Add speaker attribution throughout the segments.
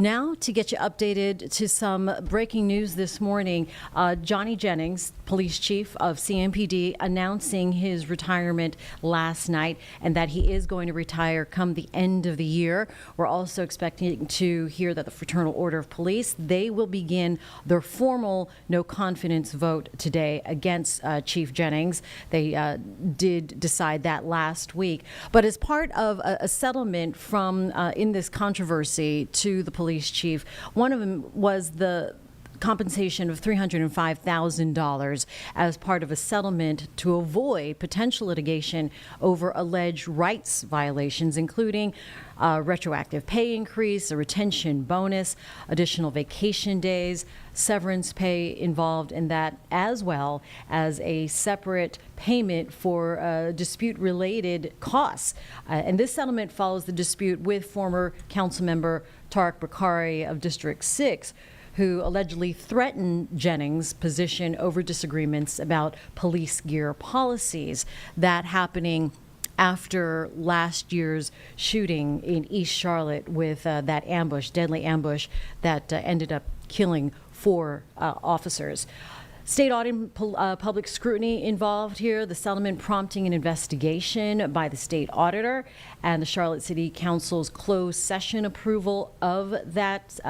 Speaker 1: Now, to get you updated to some breaking news this morning, Johnny Jennings, police chief of CMPD, announcing his retirement last night and that he is going to retire come the end of the year. We're also expecting to hear that the Fraternal Order of Police, they will begin their formal no confidence vote today against Chief Jennings. They did decide that last week. But as part of a settlement from in this controversy to the police chief, one of them was the compensation of $305,000 as part of a settlement to avoid potential litigation over alleged rights violations, including retroactive pay increase, a retention bonus, additional vacation days, severance pay involved in that, as well as a separate payment for dispute-related costs. And this settlement follows the dispute with former council member Tariq Bakari of District 6, who allegedly threatened Jennings' position over disagreements about police gear policies. That happening after last year's shooting in East Charlotte with that ambush, deadly ambush that ended up killing 4 officers. State audit and public scrutiny involved here, the settlement prompting an investigation by the state auditor and the Charlotte City Council's closed session approval of that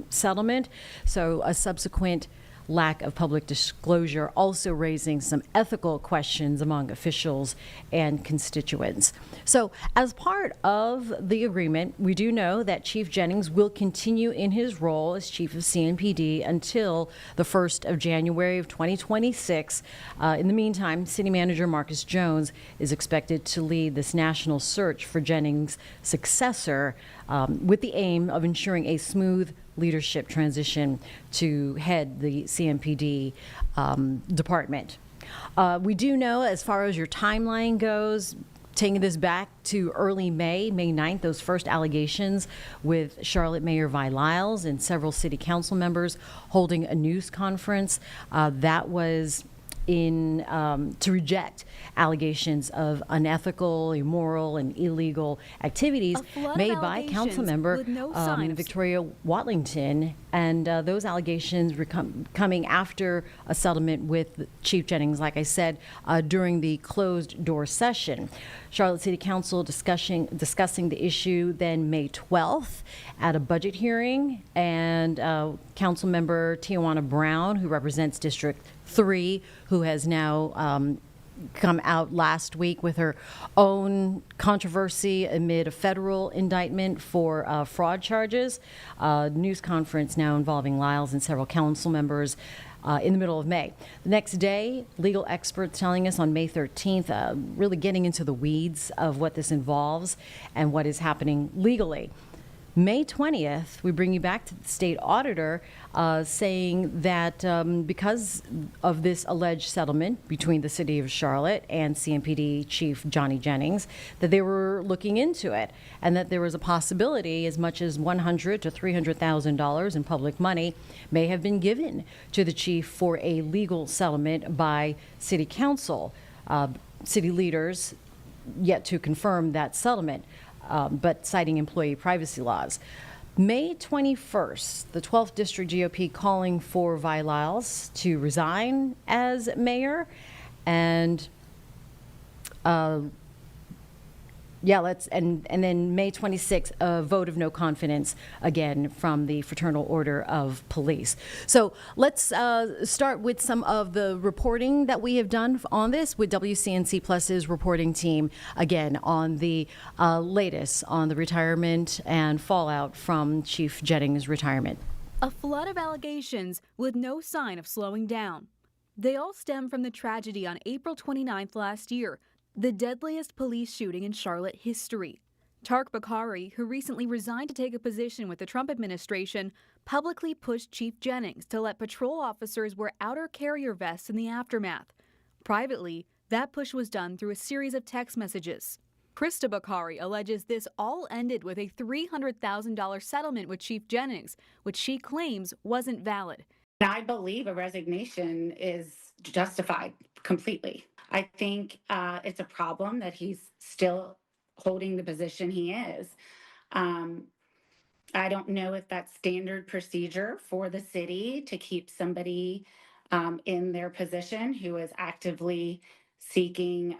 Speaker 1: settlement. So a subsequent lack of public disclosure also raising some ethical questions among officials and constituents. So as part of the agreement, we do know that Chief Jennings will continue in his role as chief of CMPD until the 1st of January of 2026. In the meantime, City Manager Marcus Jones is expected to lead this national search for Jennings' successor with the aim of ensuring a smooth leadership transition to head the CMPD department. We do know, as far as your timeline goes, taking this back to early May 9th, those first allegations with Charlotte Mayor Vi Lyles and several city council members holding a news conference. That was to reject allegations of unethical, immoral, and illegal activities made by council member Victoria Watlington. And those allegations were coming after a settlement with Chief Jennings, like I said, during the closed door session. Charlotte City Council discussing the issue then May 12th at a budget hearing, and council member Tijuana Brown, who represents District 3, who has now come out last week with her own controversy amid a federal indictment for fraud charges. News conference now involving Lyles and several council members in the middle of May. The next day, legal experts telling us on May 13th, really getting into the weeds of what this involves and what is happening legally. May 20th, we bring you back to the state auditor saying that because of this alleged settlement between the city of Charlotte and CMPD Chief Johnny Jennings, that they were looking into it and that there was a possibility as much as $100,000 to $300,000 in public money may have been given to the chief for a legal settlement by city council. City leaders yet to confirm that settlement. But citing employee privacy laws. May 21st, the 12th District GOP calling for Vi Lyles to resign as mayor. And and then May 26th, a vote of no confidence again from the Fraternal Order of Police. So let's start with some of the reporting that we have done on this with WCNC Plus's reporting team, again on the latest on the retirement and fallout from Chief Jennings' retirement.
Speaker 2: A flood of allegations with no sign of slowing down. They all stem from the tragedy on April 29th last year, the deadliest police shooting in Charlotte history. Tariq Bakari, who recently resigned to take a position with the Trump administration, publicly pushed Chief Jennings to let patrol officers wear outer carrier vests in the aftermath. Privately, that push was done through a series of text messages. Krista Bakari alleges this all ended with a $300,000 settlement with Chief Jennings, which she claims wasn't valid.
Speaker 3: I believe a resignation is justified completely. I think it's a problem that he's still holding the position he is. I don't know if that's standard procedure for the city to keep somebody in their position who is actively seeking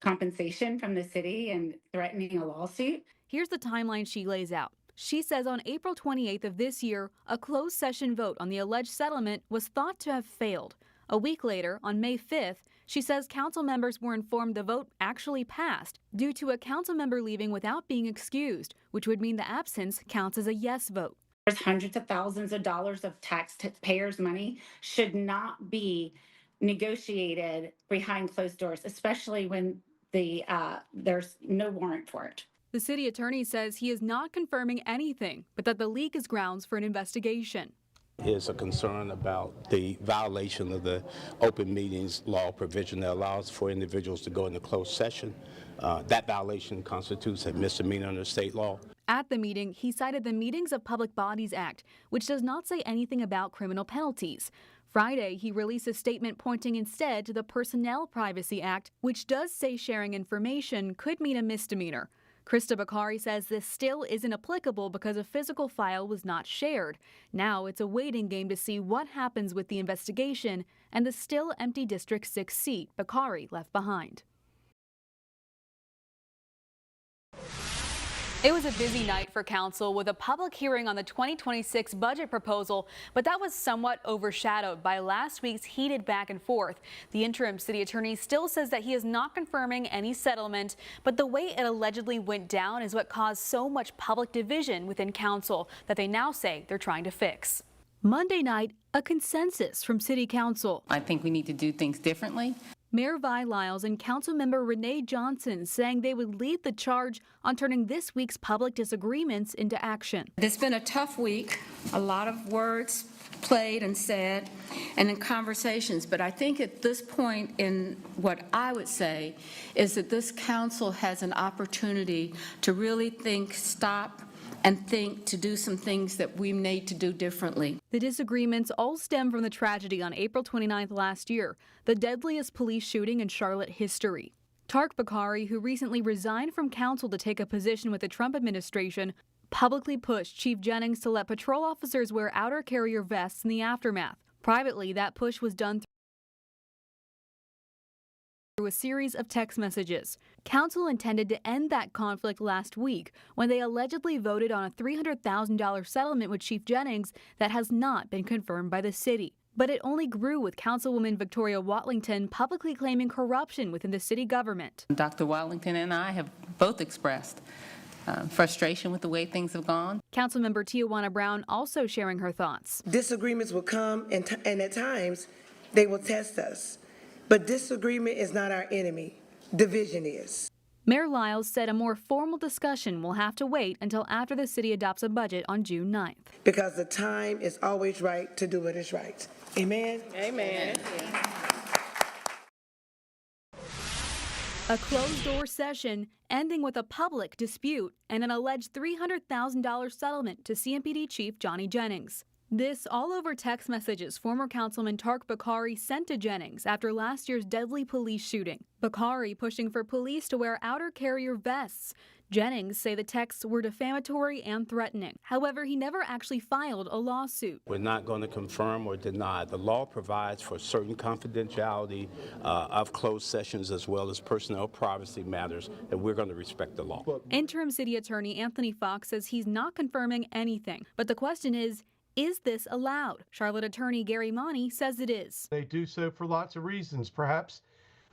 Speaker 3: compensation from the city and threatening a lawsuit.
Speaker 2: Here's the timeline she lays out. She says on April 28th of this year, a closed session vote on the alleged settlement was thought to have failed. A week later, on May 5th, she says council members were informed the vote actually passed due to a council member leaving without being excused, which would mean the absence counts as a yes vote.
Speaker 3: There's hundreds of thousands of dollars of taxpayers' money should not be negotiated behind closed doors, especially when there's no warrant for it.
Speaker 2: The city attorney says he is not confirming anything, but that the leak is grounds for an investigation.
Speaker 4: Is a concern about the violation of the open meetings law provision that allows for individuals to go into closed session. That violation constitutes a misdemeanor under state law.
Speaker 2: At the meeting, he cited the Meetings of Public Bodies Act, which does not say anything about criminal penalties. Friday, he released a statement pointing instead to the Personnel Privacy Act, which does say sharing information could mean a misdemeanor. Krista Bakari says this still isn't applicable because a physical file was not shared. Now it's a waiting game to see what happens with the investigation and the still empty District 6 seat Bakari left behind. It was a busy night for council with a public hearing on the 2026 budget proposal, but that was somewhat overshadowed by last week's heated back and forth. The interim city attorney still says that he is not confirming any settlement, but the way it allegedly went down is what caused so much public division within council that they now say they're trying to fix. Monday night, a consensus from city council.
Speaker 5: I think we need to do things differently.
Speaker 2: Mayor Vi Lyles and Councilmember Renee Johnson saying they would lead the charge on turning this week's public disagreements into action.
Speaker 6: It's been a tough week, a lot of words played and said, and in conversations, but I think at this point in what I would say is that this council has an opportunity to really stop and think to do some things that we need to do differently.
Speaker 2: The disagreements all stem from the tragedy on April 29th last year, the deadliest police shooting in Charlotte history. Tark Bakari, who recently resigned from council to take a position with the Trump administration, publicly pushed Chief Jennings to let patrol officers wear outer carrier vests in the aftermath. Privately, that push was done through a series of text messages. Council intended to end that conflict last week when they allegedly voted on a $300,000 settlement with Chief Jennings that has not been confirmed by the city. But it only grew with Councilwoman Victoria Watlington publicly claiming corruption within the city government.
Speaker 5: Dr. Watlington and I have both expressed frustration with the way things have gone.
Speaker 2: Councilmember Tijuana Brown also sharing her thoughts.
Speaker 7: Disagreements will come and at times they will test us. But disagreement is not our enemy. Division is.
Speaker 2: Mayor Lyles said a more formal discussion will have to wait until after the city adopts a budget on June 9th.
Speaker 7: Because the time is always right to do what is right. Amen?
Speaker 6: Amen.
Speaker 2: A closed-door session ending with a public dispute and an alleged $300,000 settlement to CMPD Chief Johnny Jennings. This all over text messages former Councilman Tark Bakari sent to Jennings after last year's deadly police shooting. Bakari pushing for police to wear outer carrier vests. Jennings say the texts were defamatory and threatening. However, he never actually filed a lawsuit.
Speaker 4: We're not going to confirm or deny. The law provides for certain confidentiality of closed sessions as well as personnel privacy matters, and we're going to respect the law.
Speaker 2: Interim City Attorney Anthony Fox says he's not confirming anything, but the question is this allowed? Charlotte Attorney Gary Monty says it is.
Speaker 8: They do so for lots of reasons. Perhaps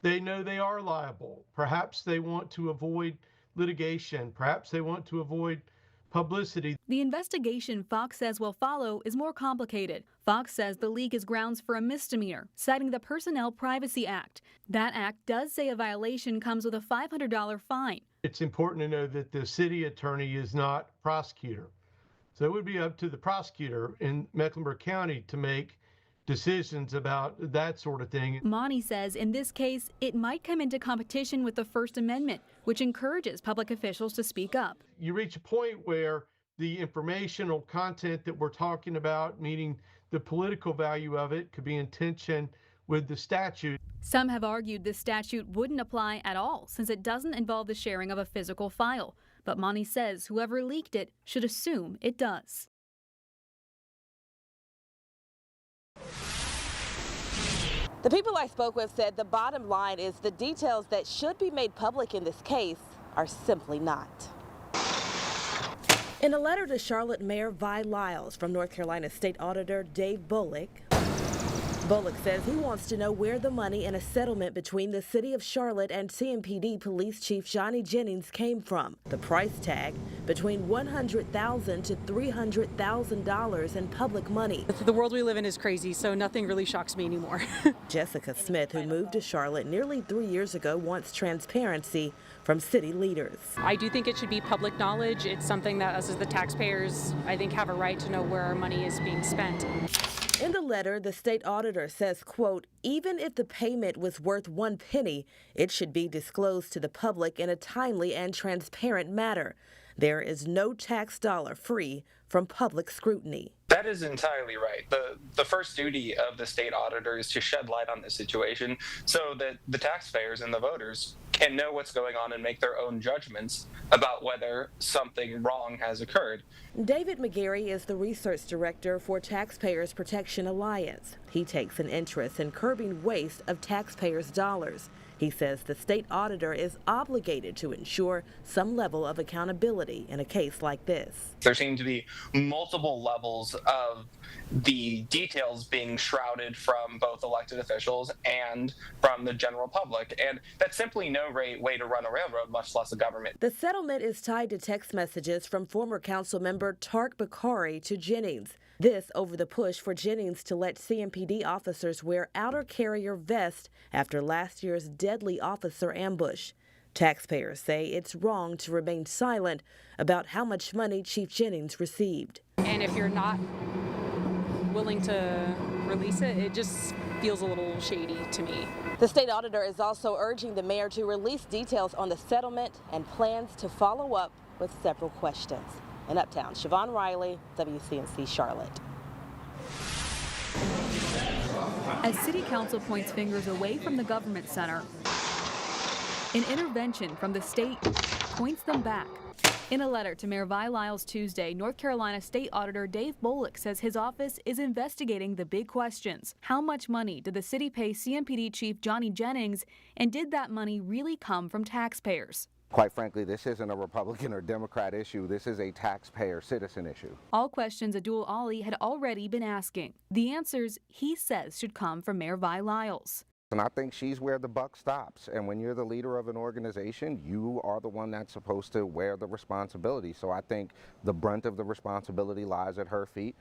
Speaker 8: they know they are liable. Perhaps they want to avoid litigation. Perhaps they want to avoid publicity.
Speaker 2: The investigation Fox says will follow is more complicated. Fox says the leak is grounds for a misdemeanor, citing the Personnel Privacy Act. That act does say a violation comes with a $500 fine.
Speaker 8: It's important to know that the city attorney is not prosecutor. So it would be up to the prosecutor in Mecklenburg County to make decisions about that sort of thing.
Speaker 2: Monty says in this case, it might come into competition with the First Amendment, which encourages public officials to speak up.
Speaker 8: You reach a point where the informational content that we're talking about, meaning the political value of it, could be in tension with the statute.
Speaker 2: Some have argued this statute wouldn't apply at all since it doesn't involve the sharing of a physical file. but Monty says whoever leaked it should assume it does.
Speaker 9: The people I spoke with said the bottom line is the details that should be made public in this case are simply not. In a letter to Charlotte Mayor Vi Lyles from North Carolina State Auditor Dave Bullock says he wants to know where the money in a settlement between the city of Charlotte and CMPD Police Chief Johnny Jennings came from. The price tag between $100,000 to $300,000 in public money.
Speaker 10: The world we live in is crazy, so nothing really shocks me anymore.
Speaker 9: Jessica Smith, who moved to Charlotte nearly 3 years ago, wants transparency from city leaders.
Speaker 10: I do think it should be public knowledge. It's something that us as the taxpayers, I think, have a right to know where our money is being spent.
Speaker 9: In the letter, the state auditor says, quote, even if the payment was worth 1 penny, it should be disclosed to the public in a timely and transparent manner. There is no tax dollar free from public scrutiny.
Speaker 11: That is entirely right. The first duty of the state auditor is to shed light on the situation so that the taxpayers and the voters can know what's going on and make their own judgments about whether something wrong has occurred.
Speaker 9: David McGarry is the research director for Taxpayers Protection Alliance. He takes an interest in curbing waste of taxpayers' dollars. He says the state auditor is obligated to ensure some level of accountability in a case like this.
Speaker 11: There seem to be multiple levels of the details being shrouded from both elected officials and from the general public, and that's simply no way to run a railroad, much less a government.
Speaker 9: The settlement is tied to text messages from former council member Tark Bakari to Jennings. This over the push for Jennings to let CMPD officers wear outer carrier vests after last year's deadly officer ambush. Taxpayers say it's wrong to remain silent about how much money Chief Jennings received.
Speaker 10: And if you're not willing to release it, it just feels a little shady to me.
Speaker 9: The state auditor is also urging the mayor to release details on the settlement and plans to follow up with several questions. In Uptown, Siobhan Riley, WCNC Charlotte.
Speaker 2: As City Council points fingers away from the government center, an intervention from the state points them back. In a letter to Mayor Vi Lyles Tuesday, North Carolina State Auditor Dave Bullock says his office is investigating the big questions. How much money did the city pay CMPD Chief Johnny Jennings, and did that money really come from taxpayers?
Speaker 12: Quite frankly, this isn't a Republican or Democrat issue. This is a taxpayer citizen issue.
Speaker 2: All questions Abdul Ali had already been asking. The answers, he says, should come from Mayor Vi Lyles.
Speaker 12: And I think she's where the buck stops. And when you're the leader of an organization, you are the one that's supposed to wear the responsibility. So I think the brunt of the responsibility lies at her feet.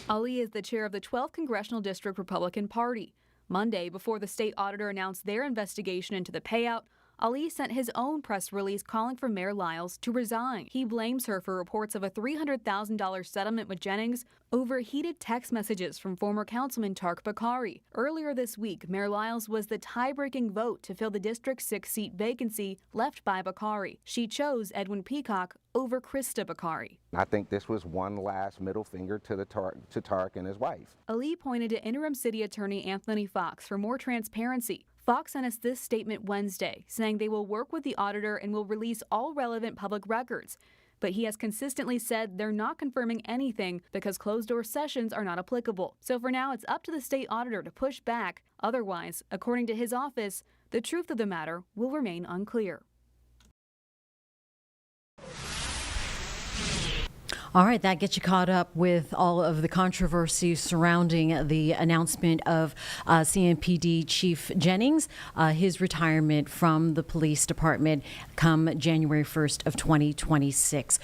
Speaker 2: Ali is the chair of the 12th Congressional District Republican Party. Monday, before the state auditor announced their investigation into the payout, Ali sent his own press release calling for Mayor Lyles to resign. He blames her for reports of a $300,000 settlement with Jennings over heated text messages from former councilman Tark Bakari. Earlier this week, Mayor Lyles was the tie-breaking vote to fill the district's 6-seat vacancy left by Bakari. She chose Edwin Peacock over Krista Bakari.
Speaker 12: I think this was one last middle finger to Tark and his wife.
Speaker 2: Ali pointed to interim city attorney Anthony Fox for more transparency. Fox sent us this statement Wednesday, saying they will work with the auditor and will release all relevant public records. But he has consistently said they're not confirming anything because closed-door sessions are not applicable. So for now, it's up to the state auditor to push back. Otherwise, according to his office, the truth of the matter will remain unclear.
Speaker 1: All right, that gets you caught up with all of the controversy surrounding the announcement of CMPD Chief Jennings, his retirement from the police department come January 1st of 2026.